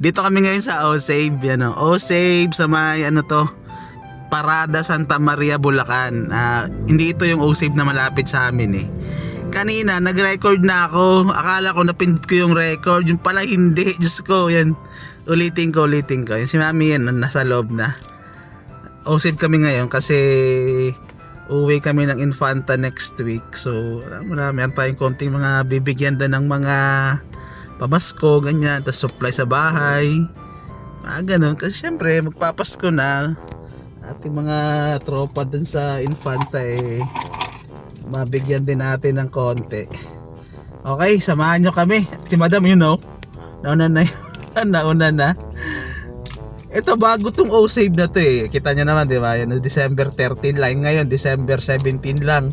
Dito kami ngayon sa O-Save, yan o. O-Save sa may ano to, Parada Santa Maria, Bulacan. Hindi ito yung O-Save na malapit sa amin eh. Kanina nag-record na ako. Akala ko napindot ko yung record. Yung pala hindi. Diyos ko, yan. Ulitin ko. Yung si Mami yan, nasa loob na. O-Save kami ngayon kasi uwi kami ng Infanta next week. So, marami tayong konting mga bibigyan din ng mga pamasko, ganyan, tapos supply sa bahay, ganun. Kasi syempre magpapasko na, ating mga tropa dun sa Infanta eh, mabigyan din natin ng konti. Okay, samahan nyo kami. Si Madam, you know, nauna na. Ito bago tong O-Save na to eh. Kita nyo naman, di ba? Yan, December 13 lang. Ngayon, December 17 lang.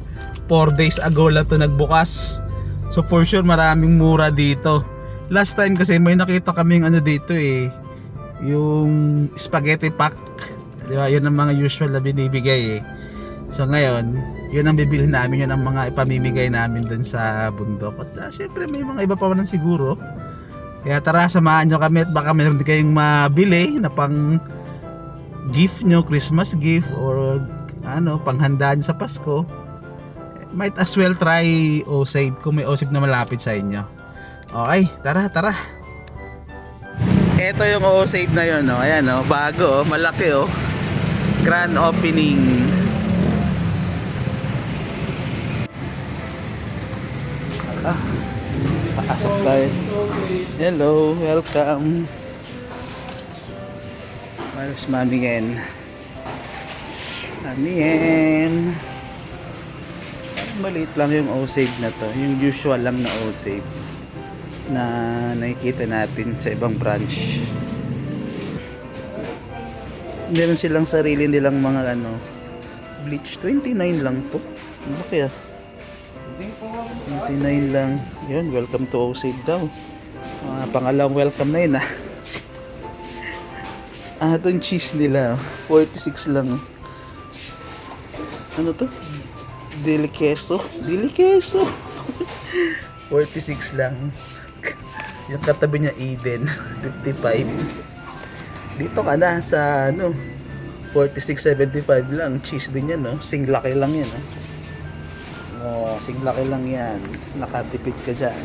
4 days ago lang to nagbukas. So for sure, maraming mura dito. Last time kasi may nakita kaming ano dito eh, yung spaghetti pack, di ba? Yun ang mga usual na binibigay eh. So ngayon, yun ang bibilhin namin, yun ang mga ipamimigay namin dun sa bundok. At syempre may mga iba pa man siguro. Kaya tara, samahan nyo kami at baka meron din kayong mabili na pang gift nyo, Christmas gift or ano, panghanda nyo sa Pasko. Might as well try O-Save kung may O-Save na malapit sa inyo. Okay, tara. Ito yung O-Save na yun, no? Ayan, no? Bago, malaki, oh. Grand opening. Pasok tayo. Hello, welcome. Where's Mami Yen? Maliit lang yung O-Save na to. Yung usual lang na O-Save na nakikita natin sa ibang branch. Meron silang sarili nilang mga ano, bleach. 29 lang to. Bakit 29 lang. Yun, welcome to O-Save daw. Pangalawang welcome na yun itong cheese nila 46 lang. Ano to? Deli queso 46 lang. Yung katabi niya Eden 55. Dito ka na sa ano 46.75 lang. Cheese din yan, no? Singlaki lang yan, singlaki lang yan. Nakatipid ka dyan.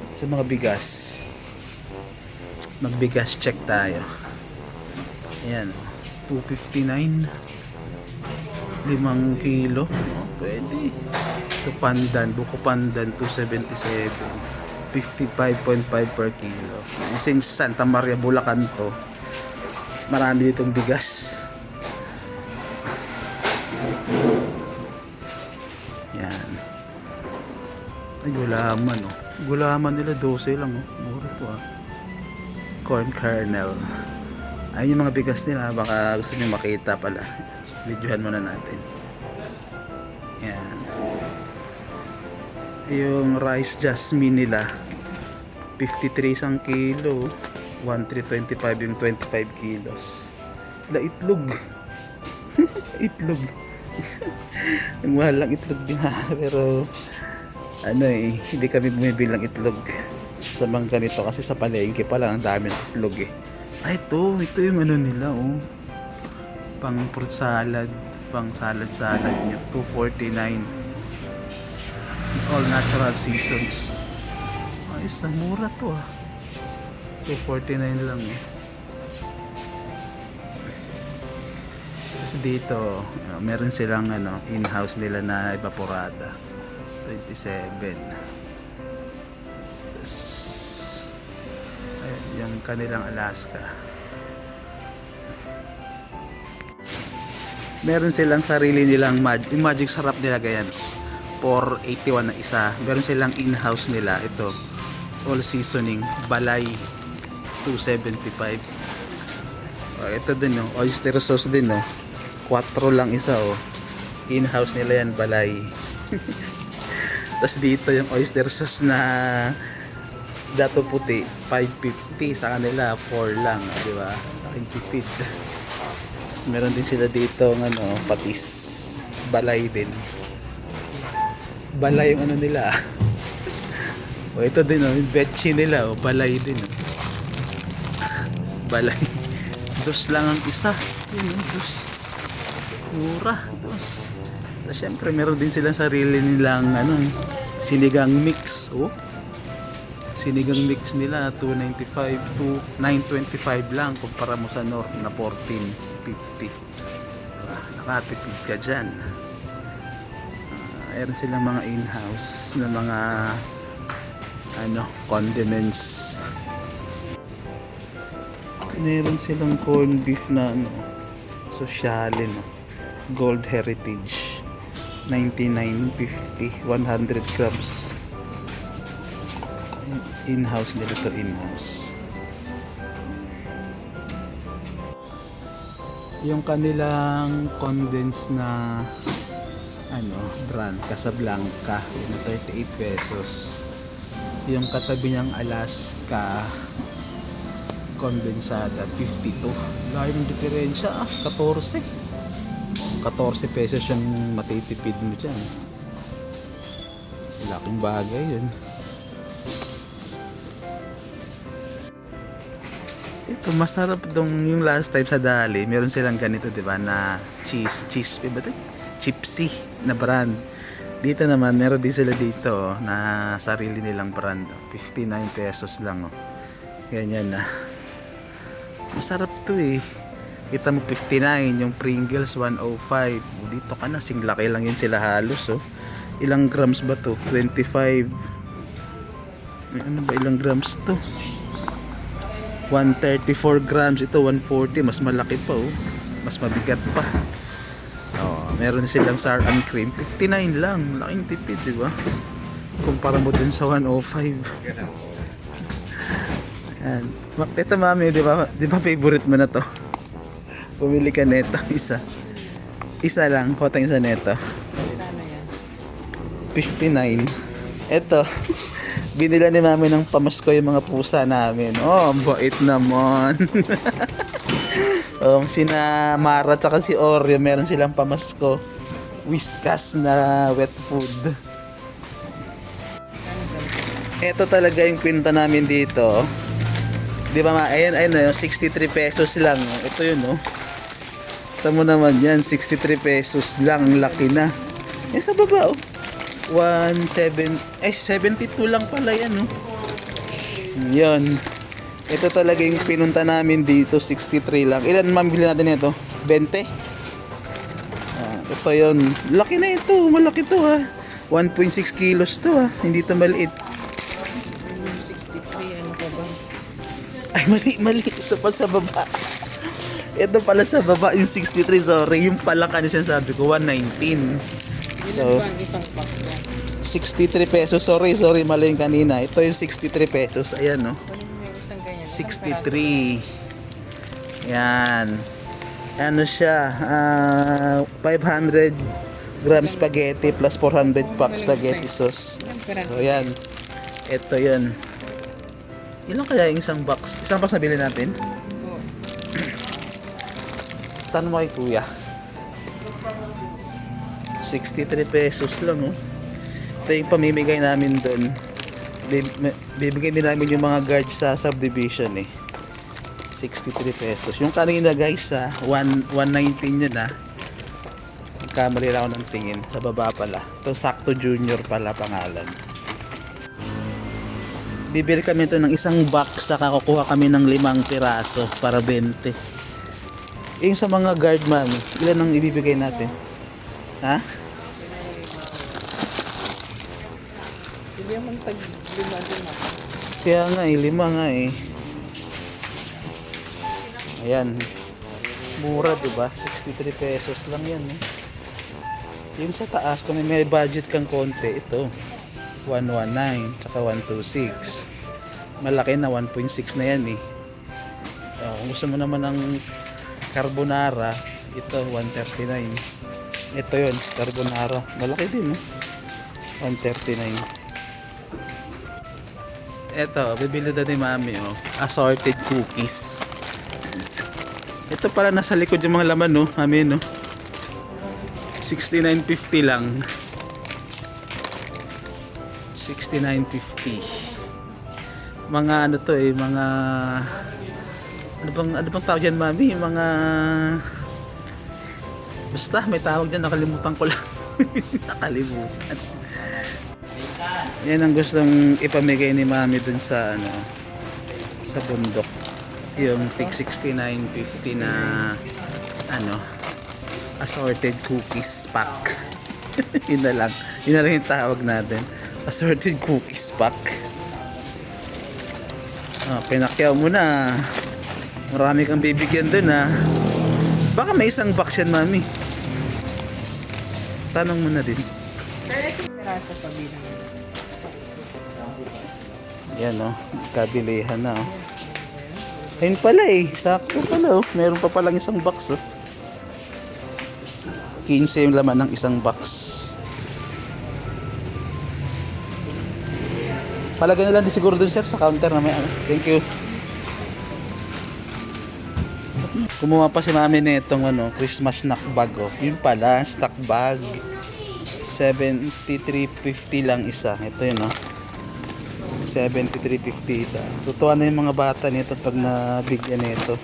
Sa mga bigas, magbigas check tayo. Ayan, 259, 5 kilo. Pwede. Ito pandan, buko pandan 277, 55.5 per kilo. Since Santa Maria, Bulacan to, marami ditong bigas. Yan. Ay, gulaman, gulaman nila 12 lang, mura to corn kernel. Ayun yung mga bigas nila, baka gusto nyo makita pala, videohan muna natin. Yan. Yung rice jasmine nila 53 isang kilo, 1325 yung 25 kilos. Itlog itlog ang mahal lang itlog din pero ano hindi kami bumibili ng itlog sa mga ganito kasi sa palengke pa lang ang dami ng itlog ito yung ano nila pang fruit salad, pang salad nyo 249, all natural seasons. Isang mura to 249 lang Tapos dito meron silang in-house nila na evaporada 27. Tapos yung kanilang Alaska, meron silang sarili nilang yung magic sarap nila ganyan 481 na isa. Meron silang in-house nila ito, all seasoning, Balay 275. Ito din oyster sauce din 4 lang isa in-house nila yan, Balay. Tapos dito yung oyster sauce na dato puti 550, sa kanila 4 lang, di ba? Aking tipid. Tapos meron din sila dito patis, Balay din. Balay yung nila. Ito din yung betchi nila, Balay din. balay. Dos lang ang isa. Yun, dos. Mura, dos. So, syempre meron din silang sarili nilang sinigang mix. Oh. Sinigang mix nila 295 to 925 lang kumpara mo sa North na 1450. Nakatipid ka dyan. Meron silang mga in-house na mga condiments. Meron silang corned beef na sociale, Gold Heritage 99.50 100 grams. In-house nila to, in-house. Yung kanilang condensed na brand Casablanca, yun na 38 pesos. Yung katabi niyang Alaska condensada 52. Layo ng diferensya, 14 pesos yung matitipid mo dyan. Laking bagay yun. Ito masarap yung last time sa Dali, meron silang ganito, di ba, na cheese ba ito? Chipsy na brand. Dito naman meron din sila dito na sarili nilang brand, 59 pesos lang, ganyan na. Masarap to eh. Kita mo 59, yung Pringles 105. Dito ka na, singlaki lang yun sila halos. Ilang grams ba to? 25. Ano ba ilang grams to? 134 grams. Ito 140, mas malaki pa mas mabigat pa. Meron silang sour and cream, 59 lang. Laking tipid, di ba? Kumpara mo dun sa 105. Yan. Ito mami, di ba favorite mo na to? Pumili ka neto, isa lang, kotang isa neto. 59. Ito, binila ni mami ng pamasko yung mga pusa namin. Ang bait naman. Sina Mara tsaka si Oreo, meron silang pamasko, Whiskas na wet food. Ito talaga yung pinunta namin dito. Di ba ayun 63 pesos lang. Ito yun Ito mo naman yan, 63 pesos lang, laki na. Sa baba 72 lang pala yan Yan. Ito talaga yung pinunta namin dito, 63 lang. Ilan mabili natin ito? 20? Ito yun. Laki na ito, malaki to 1.6 kilos to hindi to maliit. 63, ano ka ba? Ay, mali. Ito pa sa baba. Ito pala sa baba, yung 63, sorry. Yung pala kanina sabi ko, 119. So, Ilan ba ang isang pack niya? 63 pesos. Sorry, mali yung kanina. Ito yung 63 pesos. Ayan, 63. Yan. Ano siya? 500 gram spaghetti plus 400 pack spaghetti sauce. So, yan. Ito yun. Ilan kaya yung isang box? Isang box na bilhin natin? Tanong mo kay kuya. 63 pesos lang Ito yung pamimigay namin doon. Bibigyan din namin yung mga guards sa subdivision 63 pesos. Yung kanina guys 119 yun Kamali lang ako ng tingin. Sa baba pala. Ito Sakto Junior pala pangalan. Bibili kami ito ng isang box. Saka kukuha kami ng 5 piraso para 20. Yung sa mga guard man, ilan ang ibibigay natin? Ha? Hindi naman tag-5. Kaya nga 5 nga Ayan. Mura, diba? 63 pesos lang yan Yung sa taas, kung may budget kang konti, ito 119, tsaka 126. Malaki na 1.6 na yan kung gusto mo naman ng carbonara, ito 139. Ito yun, carbonara. Malaki din 139. Ito, bibili na ni mami assorted cookies. Ito pala nasa likod yung mga laman mami 69.50 lang. 69.50. Mga mga Ano bang tawag yan, mami? Yung mga... Basta, may tawag dyan. Nakalimutan ko lang. Nakalimutan. Yan ang gustong ipamigay ni mami dun sa, ano, sa bundok. Yung tig 69.50 na, ano, assorted cookies pack. Yun na lang. Yun na lang yung tawag natin. Assorted cookies pack. Pinakyaw mo na. Marami kang bibigyan dun, ha. Baka may isang box yan, mami. Tanong mo na din. Terasa pa bilang. Yan, oh. Kabilihan na, oh. Ayun pala, eh. Sakto pala, oh. Meron pa palang isang box, oh. 15 yung laman ng isang box. Palagay na lang di siguro dun, sir, sa counter na may ano. Thank you. Kumuha pa si mami nitong ano, Christmas snack bag, oh. Yun pala, snack bag. 73.50 lang isa. Ito yun, oh. 73.50 isa. Tutuwa na yung mga bata nito pag nabigyan nito.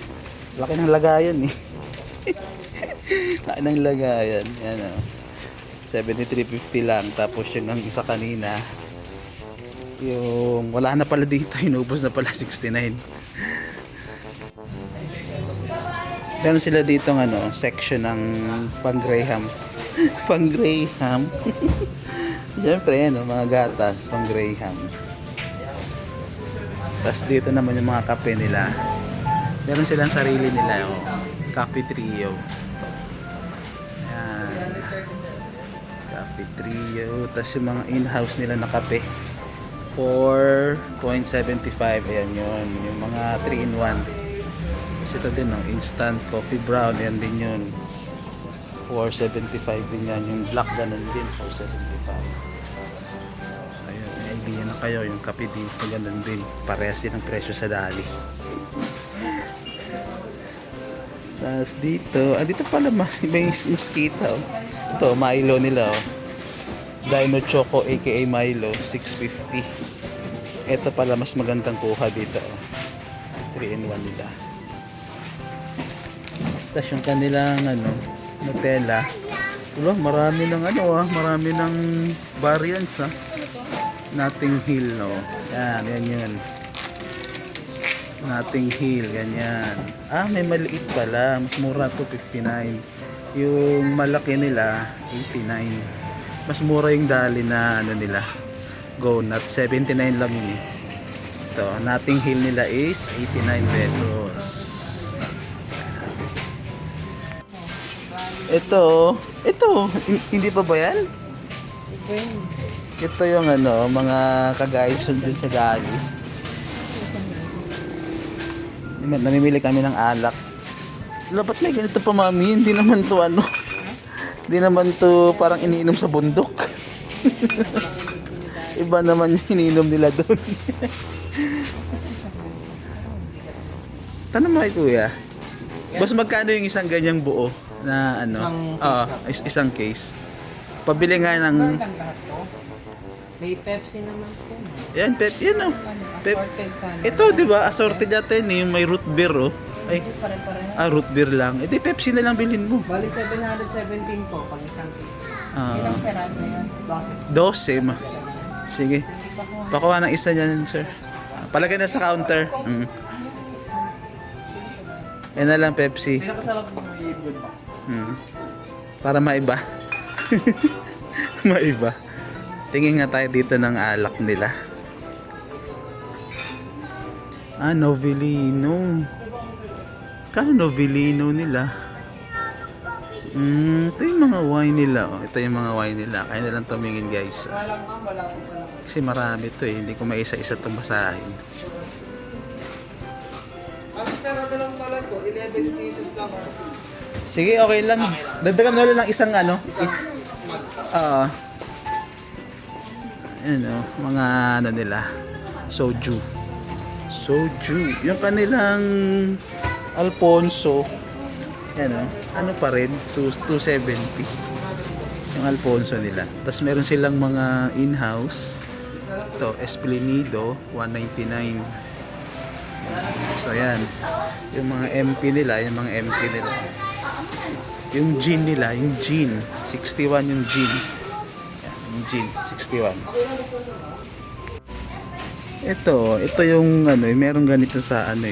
Laki ng lagayan, eh. Laki ng lagayan. Yan, oh. 73.50 lang. Tapos yung ang isa kanina, yung wala na pala dito, inubos na pala 69. Meron sila dito ng ano, section ng pang Graham. Pang Graham. Siyempre, ano, mga gatas, pang Graham. Tapos dito naman yung mga kape nila. Meron silang sarili nila, oh. Coffee Trio. Ayan. Coffee Trio. Tapos yung mga in-house nila na kape. 4.75. Ayan yun. Yung mga 3-in-1. Tapos ito din, no? Instant coffee brown. Ayan din yun. 4.75 din yan. Yung black ganun din. 4.75. Ayun. May idea na kayo. Yung kape dito ganun din. Parehas din ang presyo sa Dali. Tapos dito. Dito pala may mosquito. Ito, Milo nila. Oh. Dino Choco aka Milo 650. Ito pala mas magandang kuha dito, oh. 3-in-1 nila. Tapos yung kanilang ano, Nutella. Marami ng ano, marami ng variants, Notting Hill, no. Yan yun. Notting Hill, ganyan. May maliit pala, mas mura to 59. Yung malaki nila 89. Mas mura yung Dali na ano nila, Go Nut, 79 lang yun, eh. Ito, Notting Hill nila is 89 pesos. Ito, hindi pa ba yan? Ito yung ano, mga kagayos dun sa Dali. Namimili kami ng alak. Dapat may ganito pa, mami. Hindi naman to ano. Hindi naman to parang iniinom sa bundok. Iba naman yung iniinom nila doon. Tanong mo kay kuya. Boss, magkano yung isang ganyang buo na ano? Isang case. Pabili nga ng... lang lahat to. May Pepsi naman po. Yan, yan, oh. Assorted sana. Ito, di ba? Assorted natin, yung may root beer, oh. Ay, Pare-pareho. root beer lang. Di Pepsi na lang bilhin mo. Bali 717 po pang isang case. Ilang peraso yan? 12. Sige. Pakuha ng isa dyan, sir. Palagay na sa counter. Yan na lang, Pepsi. Para maiba. Maiba. Tingin nga tayo dito ng alak nila. Novelino. Kano Novelino nila? Ito yung mga wine nila, oh. Ito yung mga wine nila. Kaya na lang tumingin, guys. Kasi marami to, eh. Hindi ko maisa-isa itong basahin. Ano lang pala to? 11 pieces lang. Sige, okay lang. Dagdagan mo lang isang ano. Ano, mga ano nila. Soju. Yung kanilang Alfonso. Yan, ano pa rin, 270 yung Alfonso nila. Tapos meron silang mga in-house. Ito, Esplendido, 199. So yan, yung mga MP nila, yung mga MP nila. Yung gin nila, yung gin, 61 yung gin. Yan, yung gin, 61. Ito yung ano, meron ganito sa ano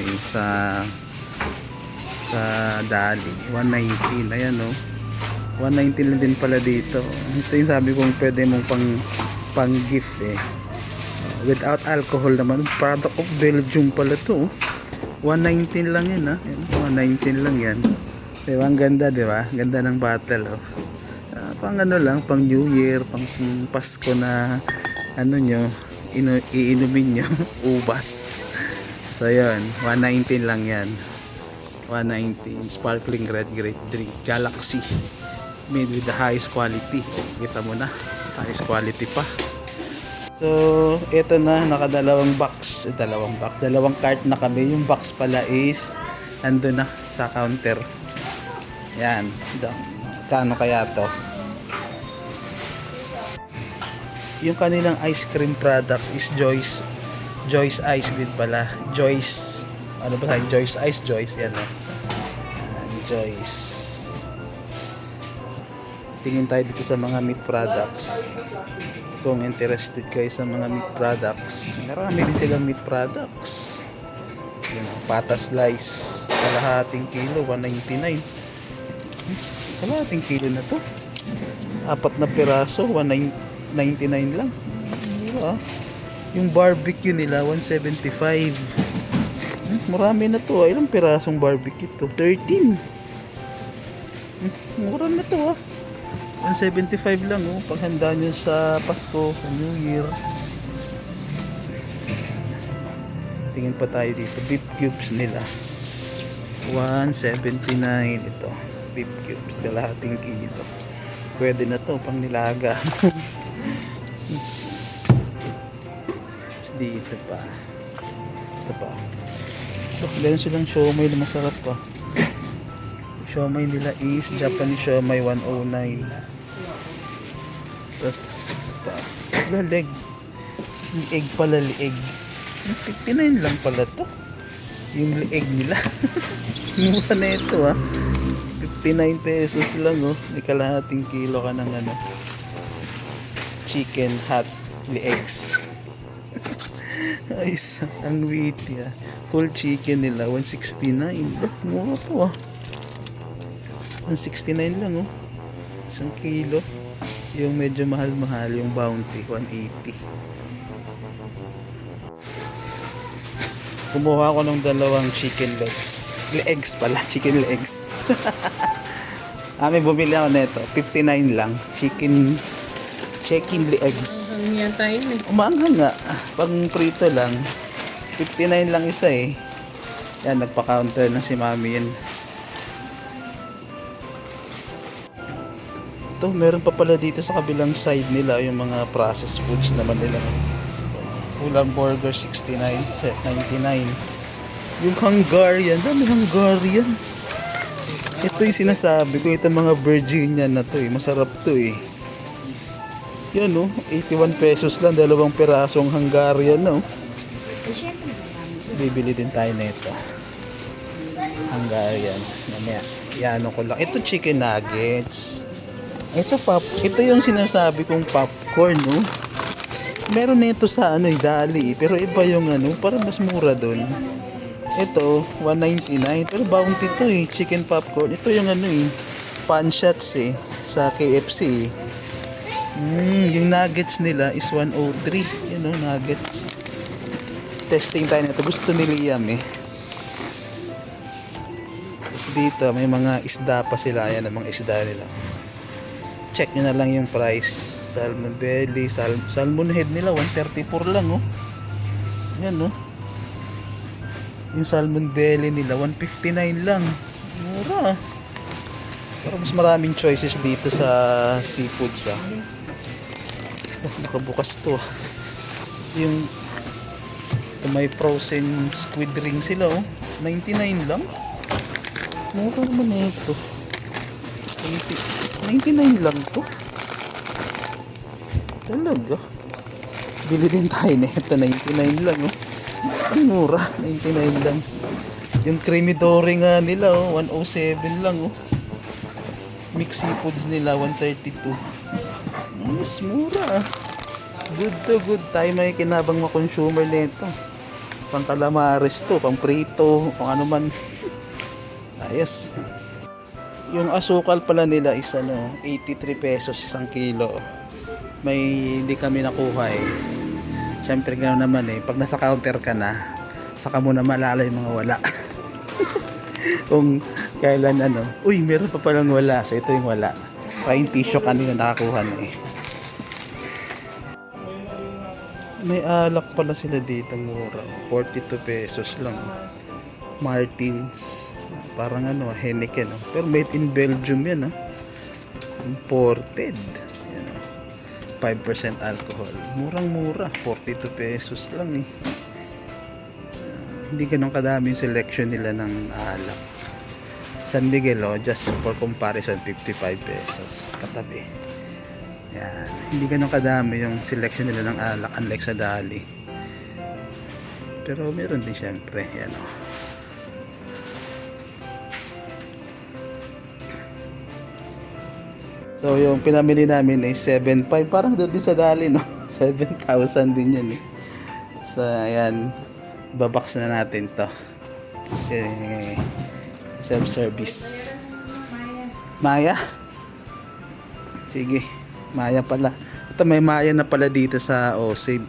sa Dali, 119. Ayan oh. 119 lang din pala dito. Ito yung sabi kong pwede mong pang gift eh. Without alcohol naman, product of Belgium pala to. 119 lang yan, ha. 119 lang yan. Diba ang ganda, diba? Ganda ng bottle, oh. Pang ano lang, pang New Year, pang Pasko na ano nyo, iinumin nyo, ubas. So yun, 119 lang yan. 119 sparkling red grape drink, Galaxy, made with the highest quality. Kita mo na, highest quality pa. So ito na, nakadalawang box, dalawang cart na kami. Yung box pala is ando na sa counter. Yan, kano kaya to? Yung kanilang ice cream products is Joyce Ice din pala. Joyce, ano ba tayo? Joyce Ice, Joyce, yan o. Joyce. Tingin tayo dito sa mga meat products. Kung interested kayo sa mga meat products, marami din silang meat products. Yun, pata slice, kalahating kilo, 199. Kalahating kilo na to. 4 na piraso, 199 lang. Diba? Yung barbecue nila, 175. Marami na to. Ilang pirasong barbecue to? 13. Mura na to, 175 lang, oh. Paghanda nyo sa Pasko, sa New Year. Tingin pa tayo dito. Beef cubes nila, 179. Ito, beef cubes, kalahating kilo. Pwede na to pang nilaga. Dito pa. Ito pa. Meron silang siomay na masarap pa. Siomay nila is Japanese siomay, 109. Tapos pa, leg. Lieg pala, lieg. 59 lang pala to. Yung lieg nila. Mura na ito, 59 pesos lang, oh. May kalahating kilo ka ng ano, chicken hot legs. Ay, ang witty, whole chicken nila, 169. Mura to, 169 lang, oh. 1 kilo. Yung medyo mahal-mahal, yung Bounty, 180. Kumuha ako ng dalawang chicken legs. Legs pala, chicken legs. May bumili ako nito, 59 lang. Chicken legs. Ano yan tayo eh? Umaanghang nga. Pag prito lang, 59 lang isa eh. Yan, nagpa-counter na si mami yan. Ito, meron pa pala dito sa kabilang side nila yung mga processed foods naman nila. Ulam burger, 69, set 99. Yung Hungarian, dami Hungarian. Ito yung sinasabi ko, ito mga Virginia na to eh. Masarap to eh. Yan, 81 pesos lang, 2 pirasong Hungarian, no? Bibili din tayo na ito. Hungarian. Mamaya, iano ko lang. Ito chicken nuggets. Ito yung sinasabi kong popcorn, no? Meron nito sa Dali, pero iba yung parang mas mura doon. Ito, 199, pero Bounty to eh, chicken popcorn. Ito yung pan shots eh, sa KFC. Yung nuggets nila is 103. Yun, nuggets. Testing tayo nito. Gusto ni Liam eh. Tapos dito, may mga isda pa sila. Ayan, ang mga isda nila. Check nyo na lang yung price. Salmon belly, salmon head nila 134 lang, oh. Yan, oh. Yung salmon belly nila 159 lang. Mura. Pero mas maraming choices dito sa seafoods, nakabukas to. Yung may frozen squid ring sila, 99 lang. Mura naman ito. 99 lang to. Talaga. Bili din tayo nito, 99 lang, Ang mura, 99 lang. Yung creamy dory nga nila, 107 lang, Mixed seafoods nila, 132. Mas mura, Good to good. Tayo may kinabang mga consumer nito. Pang calamares to, pang prito, pang ano man. Ayos. Yung asukal pala nila is 83 pesos isang kilo. May hindi kami nakuha Siyempre gano'n naman pag nasa counter ka na, saka mo na malala yung mga wala. Kung kailan uy, meron pa palang wala. So ito yung wala. Saka yung tissue kanina nakakuha na May alak pala sila dito, mura. 42 pesos lang. Martins. Parang Heineken. Pero made in Belgium yan, Imported. 5% alcohol. Murang-mura. 42 pesos lang Hindi ganun kadami yung selection nila ng alak. San Miguel, just for comparison, 55 pesos katabi. Yan. Hindi ganun kadami yung selection nila ng alak unlike sa Dali. Pero meron din syempre. Yan So yung pinamili namin ay 7.5. Parang doon din sa Dali 7,000 din yan So ayan. Babaks na natin to. Kasi self-service. Maya? Sige. Maya pala. Ito may Maya na pala dito sa OSave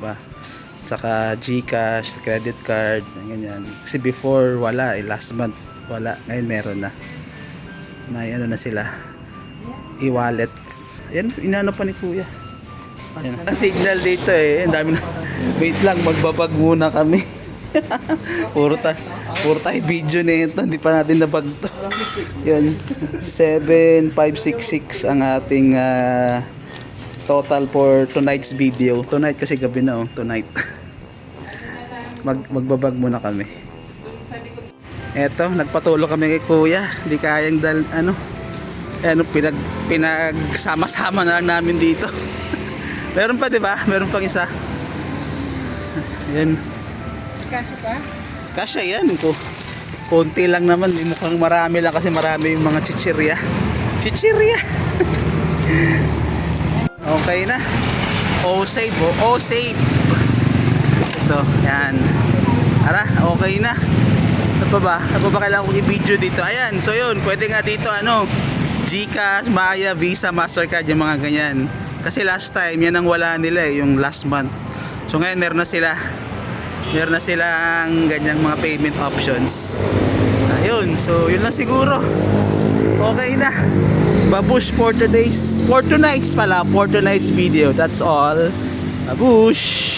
Tsaka GCash, credit card, ganyan. Kasi before wala last month wala. Ngayon meron na. May na sila. E-wallets. Ayan, inano pa ni Kuya. Ayan. Ang signal dito Ang dami na. Wait lang, magbabag muna kami. puro tayo video nito. Hindi pa natin nabag to. Yan. 7,566 ang ating total for tonight's video. Tonight kasi gabi na tonight. Magbabag muna kami. Eto, nagpatulo kami kay Kuya. Hindi kayang pinagsama-sama na lang namin dito. Meron pa, 'di ba? Meron pang isa. Yan. Kasya pa? Kasya yan ko. Konti lang naman, mukhang marami lang kasi marami yung mga chichirya. Chichirya. Okay na. O-save O-save. Ito, yan. Ara, okay na. Ano pa ba kailangan kong i-video dito? Ayan, so yun, pwede nga dito GCash, Maya, Visa, Mastercard, yung mga ganyan. Kasi last time, yan ang wala nila yung last month. So ngayon meron na silang ganyang mga payment options. Ayun, so yun lang siguro. Okay na. Babush for tonight's video. That's all. Babush.